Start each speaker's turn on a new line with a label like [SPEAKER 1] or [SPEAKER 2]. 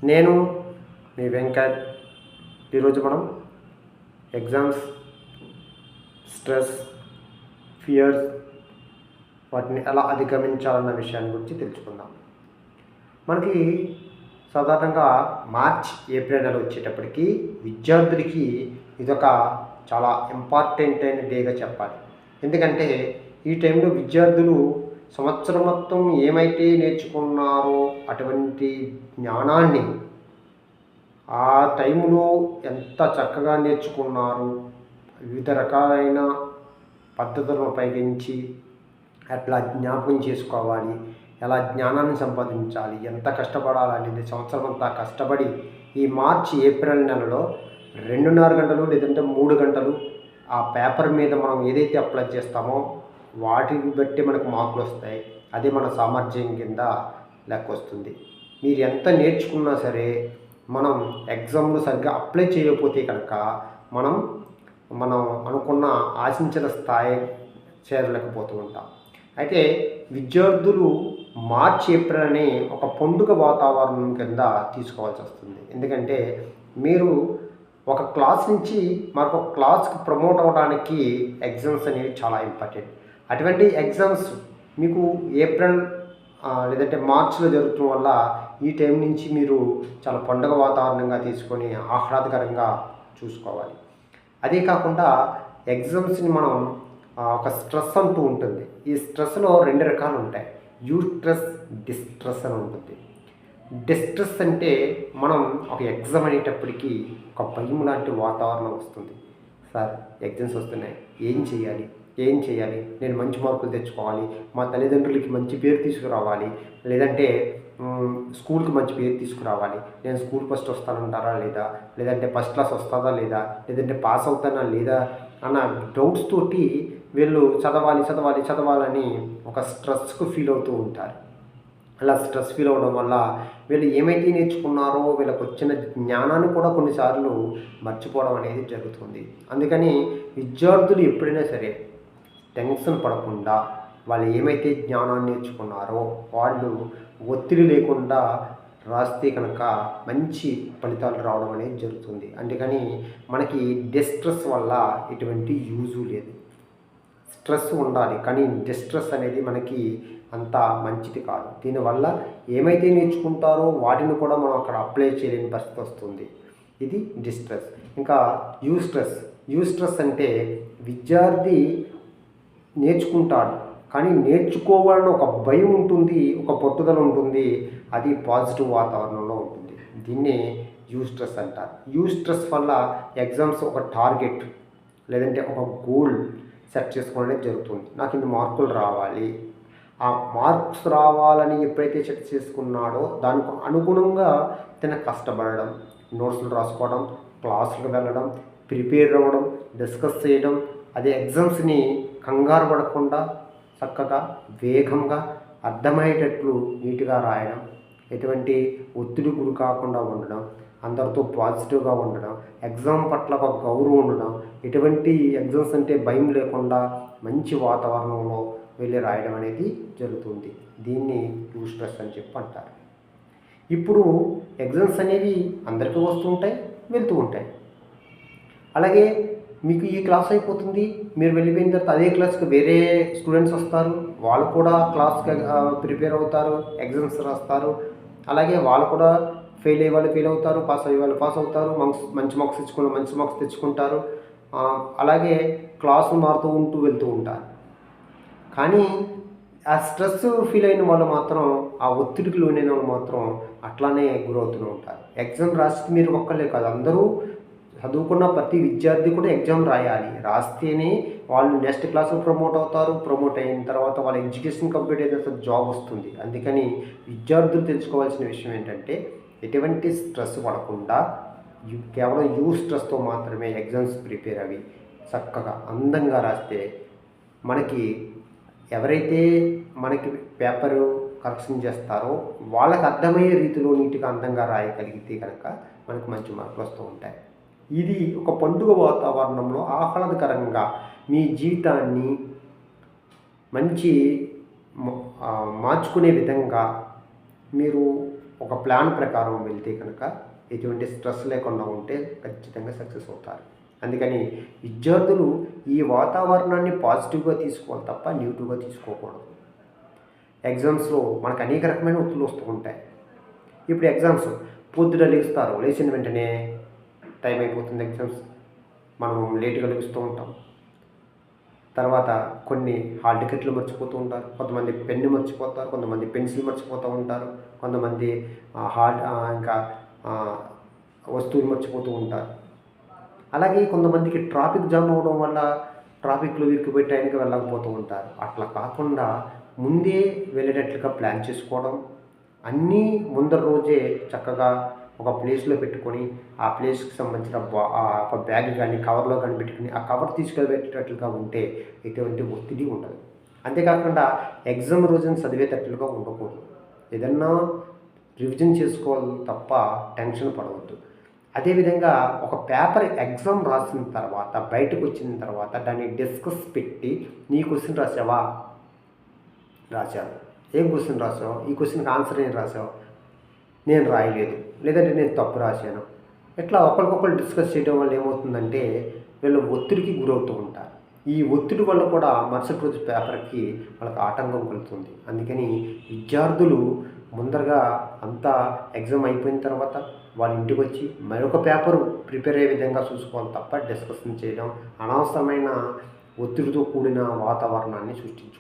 [SPEAKER 1] నేను మీ వెంకట్. ఈరోజు మనం ఎగ్జామ్స్, స్ట్రెస్, ఫియర్స్, వాటిని ఎలా అధిగమించాలన్న విషయాన్ని గురించి తెలుసుకుందాం. మనకి సాధారణంగా మార్చ్, ఏప్రిల్ నెల వచ్చేటప్పటికి విద్యార్థులకి ఇదొక చాలా ఇంపార్టెంట్ అయిన డేగా చెప్పాలి. ఎందుకంటే ఈ టైంలో విద్యార్థులు సంవత్సరం మొత్తం ఏమైతే నేర్చుకున్నారో అటువంటి జ్ఞానాన్ని ఆ టైంలో ఎంత చక్కగా నేర్చుకున్నారు, వివిధ రకాలైన పద్ధతులను ఉపయోగించి ఎట్లా జ్ఞాపకం చేసుకోవాలి, ఎలా జ్ఞానాన్ని సంపాదించాలి, ఎంత కష్టపడాలనేది సంవత్సరం అంతా కష్టపడి ఈ మార్చి, ఏప్రిల్ నెలలో 2.5 గంటలు లేదంటే 3 గంటలు ఆ పేపర్ మీద మనం ఏదైతే అప్లై చేస్తామో వాటిని బట్టి మనకు మార్కులు వస్తాయి. అది మన సామర్థ్యం కింద లెక్క వస్తుంది. మీరు ఎంత నేర్చుకున్నా సరే మనం ఎగ్జామ్లో సరిగ్గా అప్లై చేయకపోతే కనుక మనం అనుకున్న ఆశించిన స్థాయి చేరలేకపోతూ ఉంటాం. అయితే విద్యార్థులు మార్చ్, ఏప్రిల్ అని ఒక పండుగ వాతావరణం కింద తీసుకోవాల్సి వస్తుంది. ఎందుకంటే మీరు ఒక క్లాస్ నుంచి మరొక క్లాస్కి ప్రమోట్ అవ్వడానికి ఎగ్జామ్స్ అనేవి చాలా ఇంపార్టెంట్. అటువంటి ఎగ్జామ్స్ మీకు ఏప్రిల్ లేదంటే మార్చిలో జరుగుతున్న వల్ల ఈ టైం నుంచి మీరు చాలా పండుగ వాతావరణంగా తీసుకొని ఆహ్లాదకరంగా చూసుకోవాలి. అదే కాకుండా ఎగ్జామ్స్ని మనం ఒక స్ట్రెస్ అంటూ ఉంటుంది. ఈ స్ట్రెస్లో 2 రకాలు ఉంటాయి. యూస్ట్రెస్, డిస్ట్రెస్ అని ఉంటుంది. డిస్ట్రెస్ అంటే మనం ఒక ఎగ్జామ్ అనేటప్పటికీ ఒక భయం లాంటి వాతావరణం వస్తుంది. సార్ ఎగ్జామ్స్ వస్తున్నాయి, ఏం చేయాలి, నేను మంచి మార్కులు తెచ్చుకోవాలి, మా తల్లిదండ్రులకి మంచి పేరు తీసుకురావాలి, లేదంటే స్కూల్కి మంచి పేరు తీసుకురావాలి, నేను స్కూల్ ఫస్ట్ వస్తానంటారా లేదా, లేదంటే ఫస్ట్ క్లాస్ వస్తుందా లేదా, లేదంటే పాస్ అవుతానా లేదా అన్న డౌట్స్ తోటి వీళ్ళు చదవాలని ఒక స్ట్రెస్కు ఫీల్ అవుతూ ఉంటారు. అలా స్ట్రెస్ ఫీల్ అవ్వడం వల్ల వీళ్ళు ఏమైతే నేర్చుకున్నారో వీళ్ళకి వచ్చిన జ్ఞానాన్ని కూడా కొన్నిసార్లు మర్చిపోవడం అనేది జరుగుతుంది. అందుకని విద్యార్థులు ఎప్పుడైనా సరే టెన్షన్ పడకుండా వాళ్ళు ఏమైతే జ్ఞానాన్ని నేర్చుకున్నారో వాళ్ళు ఒత్తిడి లేకుండా రాస్తే కనుక మంచి ఫలితాలు రావడం అనేది జరుగుతుంది. అందుకని మనకి డిస్ట్రెస్ వల్ల ఎటువంటి యూజు లేదు. స్ట్రెస్ ఉండాలి, కానీ డిస్ట్రెస్ అనేది మనకి అంత మంచిది కాదు. దీనివల్ల ఏమైతే నేర్చుకుంటారో వాటిని కూడా మనం అక్కడ అప్లై చేయలేని పరిస్థితి వస్తుంది. ఇది డిస్ట్రెస్. ఇంకా యూస్ట్రెస్ అంటే విద్యార్థి నేర్చుకుంటాడు, కానీ నేర్చుకోవాలని ఒక భయం ఉంటుంది, ఒక పట్టుదల ఉంటుంది. అది పాజిటివ్ వాతావరణంలో ఉంటుంది. దీన్ని యూస్ట్రెస్ అంటారు. యూస్ట్రెస్ వల్ల ఎగ్జామ్స్ ఒక టార్గెట్ లేదంటే ఒక గోల్ సెట్ చేసుకోవడం జరుగుతుంది. నాకు ఇన్ని మార్కులు రావాలి, ఆ మార్క్స్ రావాలని ఎప్పుడైతే సెట్ చేసుకున్నాడో దానికి అనుగుణంగా తన కష్టపడడం, నోట్స్లు రాసుకోవడం, క్లాసులకు వెళ్ళడం, ప్రిపేర్ అవ్వడం, డిస్కస్ చేయడం, అదే ఎగ్జామ్స్ని కంగారు పడకుండా చక్కగా వేగంగా అర్థమయ్యేటట్లు నీట్గా రాయడం, ఎటువంటి ఒత్తిడి గురి కాకుండా ఉండడం, అందరితో పాజిటివ్గా ఉండడం, ఎగ్జామ్ పట్ల ఒక గౌరవం ఉండడం, ఎటువంటి ఎగ్జామ్స్ అంటే భయం లేకుండా మంచి వాతావరణంలో వెళ్ళి రాయడం అనేది జరుగుతుంది. దీన్ని యూస్ట్రెస్ అని చెప్పి అంటారు. ఇప్పుడు ఎగ్జామ్స్ అనేవి అందరికీ వస్తూ ఉంటాయి, వెళ్తూ ఉంటాయి. అలాగే మీకు ఈ క్లాస్ అయిపోతుంది, మీరు వెళ్ళిపోయిన తర్వాత అదే క్లాస్కి వేరే స్టూడెంట్స్ వస్తారు, వాళ్ళు కూడా క్లాస్కి ప్రిపేర్ అవుతారు, ఎగ్జామ్స్ రాస్తారు. అలాగే వాళ్ళు కూడా ఫెయిల్ అయ్యే వాళ్ళు ఫెయిల్ అవుతారు, పాస్ అయ్యే వాళ్ళు పాస్ అవుతారు, మంచి మార్క్స్ తెచ్చుకుంటారు. అలాగే క్లాసులు మారుతూ వెళ్తూ ఉంటారు. కానీ ఆ స్ట్రెస్ ఫీల్ అయిన వాళ్ళు మాత్రం, ఆ ఒత్తిడికి లోనైన వాళ్ళు మాత్రం అట్లానే గురవుతూ ఉంటారు. ఎగ్జామ్ రాస్తే మీరు ఒక్కళ్ళే కాదు, అందరూ చదువుకున్న ప్రతి విద్యార్థి కూడా ఎగ్జామ్ రాయాలి. రాస్తేనే వాళ్ళు నెక్స్ట్ క్లాస్కి ప్రమోట్ అవుతారు. ప్రమోట్ అయిన తర్వాత వాళ్ళ ఎడ్యుకేషన్ కంప్లీట్ అయిన తర్వాత జాబ్ వస్తుంది. అందుకని విద్యార్థులు తెలుసుకోవాల్సిన విషయం ఏంటంటే ఎటువంటి స్ట్రెస్ పడకుండా కేవలం యూస్ట్రెస్తో మాత్రమే ఎగ్జామ్స్ ప్రిపేర్ అవి చక్కగా అందంగా రాస్తే మనకి ఎవరైతే మనకి పేపరు కరెక్షన్ చేస్తారో వాళ్ళకి అర్థమయ్యే రీతిలో నీట్గా అందంగా రాయగలిగితే కనుక మనకు మంచి మార్కులు వస్తూ ఉంటాయి. ఇది ఒక పండుగ వాతావరణంలో ఆహ్లాదకరంగా మీ జీవితాన్ని మంచి మార్చుకునే విధంగా మీరు ఒక ప్లాన్ ప్రకారం వెళ్తే కనుక ఎటువంటి స్ట్రెస్ లేకుండా ఉంటే ఖచ్చితంగా సక్సెస్ అవుతారు. అందుకని విద్యార్థులు ఈ వాతావరణాన్ని పాజిటివ్గా తీసుకోవాలి తప్ప నెగిటివ్గా తీసుకోకూడదు. ఎగ్జామ్స్లో మనకు అనేక రకమైన ఒత్తిళ్ళు వస్తూ ఉంటాయి. ఇప్పుడు ఎగ్జామ్స్ పొద్దున లేస్తారు, లేచిన వెంటనే టైం అయిపోతుంది ఎగ్జామ్స్, మనం లేటుగా లెగుస్తూ ఉంటాం. తర్వాత కొన్ని హాల్ టికెట్లు మర్చిపోతూ ఉంటారు, కొంతమంది పెన్ను మర్చిపోతారు, కొంతమంది పెన్సిల్ మర్చిపోతూ ఉంటారు, కొంతమంది ఇంకా వస్తువులు మర్చిపోతూ ఉంటారు. అలాగే కొంతమందికి ట్రాఫిక్ జామ్ అవ్వడం వల్ల ట్రాఫిక్లో ఇరుక్కుపోయి ట్రైన్కి వెళ్ళకపోతూ ఉంటారు. అట్లా కాకుండా ముందే వెళ్ళేటట్లుగా ప్లాన్ చేసుకోవడం, అన్నీ ముందర రోజే చక్కగా ఒక ప్లేస్లో పెట్టుకొని ఆ ప్లేస్కి సంబంధించిన ఒక బ్యాగ్ కానీ కవర్లో కానీ పెట్టుకుని ఆ కవర్ తీసుకెళ్ళబెట్టేటట్లుగా ఉంటే ఎటువంటి ఒత్తిడి ఉండదు. అంతేకాకుండా ఎగ్జామ్ రోజున చదివేటట్లుగా ఉండకూడదు. ఏదన్నా రివిజన్ చేసుకోవాలి తప్ప టెన్షన్ పడవద్దు. అదేవిధంగా ఒక పేపర్ ఎగ్జామ్ రాసిన తర్వాత బయటకు వచ్చిన తర్వాత దాన్ని డిస్కస్ పెట్టి, నీ క్వశ్చన్ రాసావా? రాశాను. ఏం క్వశ్చన్ రాసావు? ఈ క్వశ్చన్కి ఆన్సర్ ఏం రాసావు? నేను రాయలేదు, లేదంటే నేను తప్పు రాశాను. ఇట్లా ఒకరికొకరు డిస్కస్ చేయడం వల్ల ఏమవుతుందంటే వీళ్ళు ఒత్తిడికి గురవుతూ ఉంటారు. ఈ ఒత్తిడి వల్ల కూడా మరుసటి రోజు పేపర్కి వాళ్ళకి ఆటంకం కలుగుతుంది. అందుకని విద్యార్థులు ముందరగా అంతా ఎగ్జామ్ అయిపోయిన తర్వాత వాళ్ళ ఇంటికి వచ్చి మరొక పేపర్ ప్రిపేర్ అయ్యే విధంగా చూసుకోవాలి తప్ప డిస్కషన్ చేయడం, అనవసరమైన ఒత్తిడితో కూడిన వాతావరణాన్ని సృష్టించుకోవాలి.